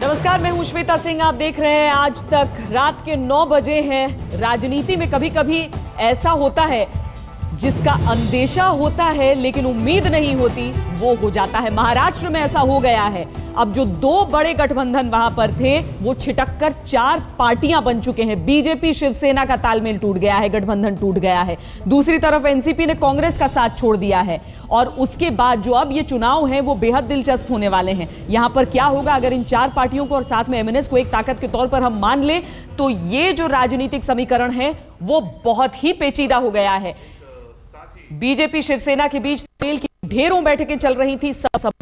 नमस्कार, मैं हूं श्वेता सिंह। आप देख रहे हैं आज तक। रात के 9 बजे हैं। राजनीति में कभी कभी ऐसा होता है जिसका अंदेशा होता है लेकिन उम्मीद नहीं होती, वो हो जाता है। महाराष्ट्र में ऐसा हो गया है। अब जो 2 बड़े गठबंधन वहां पर थे वो छिटककर 4 पार्टियां बन चुके हैं। बीजेपी शिवसेना का तालमेल टूट गया है, गठबंधन टूट गया है। दूसरी तरफ एनसीपी ने कांग्रेस का साथ छोड़ दिया है और उसके बाद जो अब ये चुनाव हैं वो बेहद दिलचस्प होने वाले हैं। यहां पर क्या होगा अगर इन 4 पार्टियों को और साथ में एमएनएस को एक ताकत के तौर पर हम मान लें तो ये जो राजनीतिक समीकरण है वो बहुत ही पेचीदा हो गया है। बीजेपी शिवसेना के बीच तेल की ढेरों बैठकें चल रही थी, सब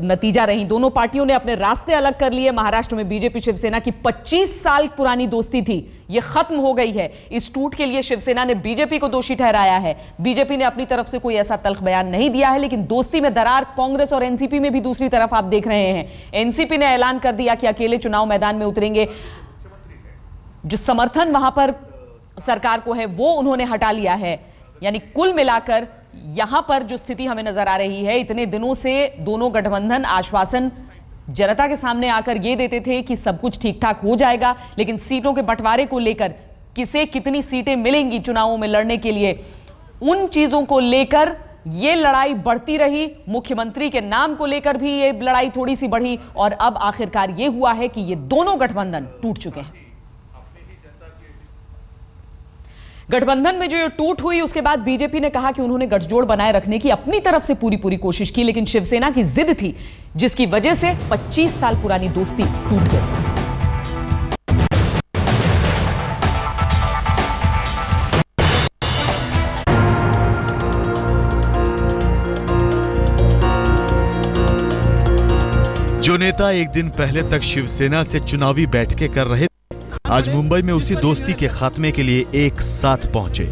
नतीजा रही। दोनों पार्टियों ने अपने रास्ते अलग कर लिए। महाराष्ट्र में बीजेपी शिवसेना की 25 साल पुरानी दोस्ती थी, ये खत्म हो गई है। इस टूट के लिए शिवसेना ने बीजेपी को दोषी ठहराया है। बीजेपी ने अपनी तरफ से कोई ऐसा तल्ख बयान नहीं दिया है, लेकिन दोस्ती में दरार कांग्रेस और एनसीपी में भी दूसरी तरफ आप देख रहे हैं। एनसीपी ने ऐलान कर दिया कि अकेले चुनाव मैदान में उतरेंगे। जो समर्थन वहां पर सरकार को है वो उन्होंने हटा लिया है। यानी कुल मिलाकर यहां पर जो स्थिति हमें नजर आ रही है, इतने दिनों से दोनों गठबंधन आश्वासन जनता के सामने आकर यह देते थे कि सब कुछ ठीक ठाक हो जाएगा, लेकिन सीटों के बंटवारे को लेकर किसे कितनी सीटें मिलेंगी चुनावों में लड़ने के लिए, उन चीजों को लेकर यह लड़ाई बढ़ती रही। मुख्यमंत्री के नाम को लेकर भी यह लड़ाई थोड़ी सी बढ़ी और अब आखिरकार यह हुआ है कि ये दोनों गठबंधन टूट चुके हैं। गठबंधन में जो टूट हुई उसके बाद बीजेपी ने कहा कि उन्होंने गठजोड़ बनाए रखने की अपनी तरफ से पूरी कोशिश की, लेकिन शिवसेना की जिद थी जिसकी वजह से 25 साल पुरानी दोस्ती टूट गई। जो नेता एक दिन पहले तक शिवसेना से चुनावी बैठकें कर रहे आज मुंबई में उसी दोस्ती के खात्मे के लिए एक साथ पहुंचे।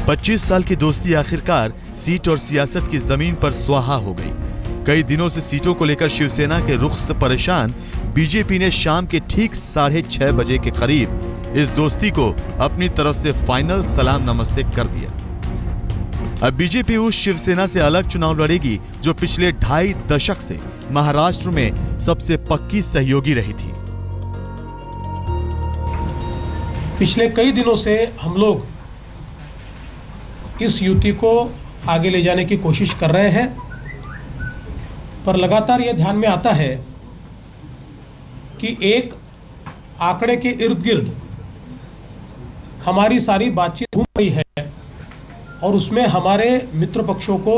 25 साल की दोस्ती आखिरकार सीट और सियासत की जमीन पर स्वाहा हो गई। कई दिनों से सीटों को लेकर शिवसेना के रुख से परेशान बीजेपी ने शाम के ठीक 6:30 बजे के करीब इस दोस्ती को अपनी तरफ से फाइनल सलाम नमस्ते कर दिया। अब बीजेपी उस शिवसेना से अलग चुनाव लड़ेगी जो पिछले 2.5 दशक से महाराष्ट्र में सबसे पक्की सहयोगी रही थी। पिछले कई दिनों से हम लोग इस युति को आगे ले जाने की कोशिश कर रहे हैं, पर लगातार यह ध्यान में आता है कि एक आंकड़े के इर्द गिर्द हमारी सारी बातचीत घूम रही है और उसमें हमारे मित्र पक्षों को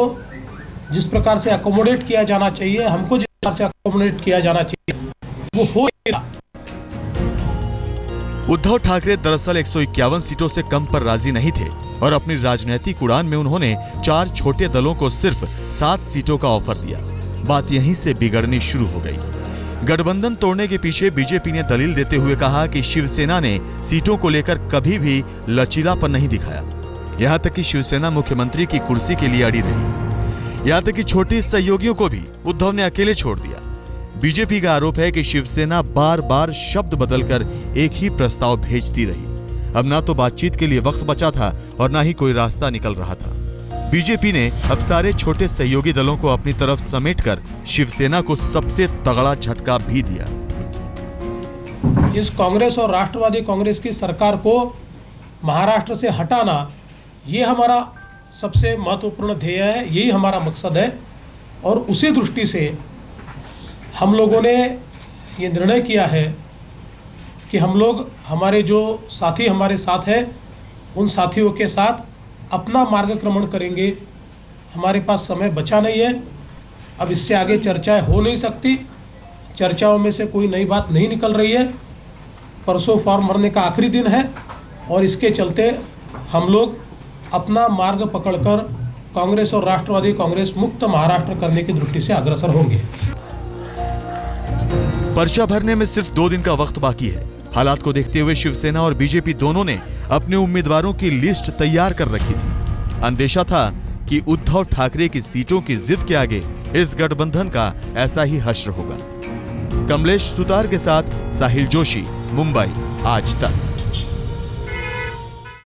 जिस प्रकार से अकोमोडेट किया जाना चाहिए, हमको जिस प्रकार से अकोमोडेट किया जाना चाहिए, वो हो नहीं रहा। उद्धव ठाकरे दरअसल 151 सीटों से कम पर राजी नहीं थे और अपनी राजनीतिक उड़ान में उन्होंने 4 छोटे दलों को सिर्फ 7 सीटों का ऑफर दिया। बात यहीं से बिगड़नी शुरू हो गई। गठबंधन तोड़ने के पीछे बीजेपी ने दलील देते हुए कहा कि शिवसेना ने सीटों को लेकर कभी भी लचीलापन नहीं दिखाया। यहां तक कि शिवसेना मुख्यमंत्री की कुर्सी के लिए अड़ी रही। यहां तक कि छोटे सहयोगियों को भी उद्धव ने अकेले छोड़ दिया। बीजेपी का आरोप है कि शिवसेना बार बार शब्द बदलकर एक ही प्रस्ताव भेजती रही। अब ना तो बातचीत के लिए वक्त बचा था और ना ही कोई रास्ता निकल रहा था। बीजेपी ने अब सारे छोटे सहयोगी दलों को अपनी तरफ समेटकर शिवसेना को सबसे तगड़ा झटका भी दिया। इस कांग्रेस और राष्ट्रवादी कांग्रेस की सरकार को महाराष्ट्र से हटाना, ये हमारा सबसे महत्वपूर्ण ध्येय है, यही हमारा मकसद है। और उसी दृष्टि से हम लोगों ने ये निर्णय किया है कि हम लोग हमारे जो साथी हमारे साथ हैं उन साथियों के साथ अपना मार्गक्रमण करेंगे। हमारे पास समय बचा नहीं है, अब इससे आगे चर्चाएं हो नहीं सकती। चर्चाओं में से कोई नई बात नहीं निकल रही है। परसों फॉर्म भरने का आखिरी दिन है और इसके चलते हम लोग अपना मार्ग पकड़कर कांग्रेस और राष्ट्रवादी कांग्रेस मुक्त महाराष्ट्र करने की दृष्टि से अग्रसर होंगे। पर्चा भरने में सिर्फ 2 दिन का वक्त बाकी है। हालात को देखते हुए शिवसेना और बीजेपी दोनों ने अपने उम्मीदवारों की लिस्ट तैयार कर रखी थी। अंदेशा था कि उद्धव ठाकरे की सीटों की जिद के आगे इस गठबंधन का ऐसा ही हश्र होगा। कमलेश सुतार के साथ साहिल जोशी, मुंबई आज तक।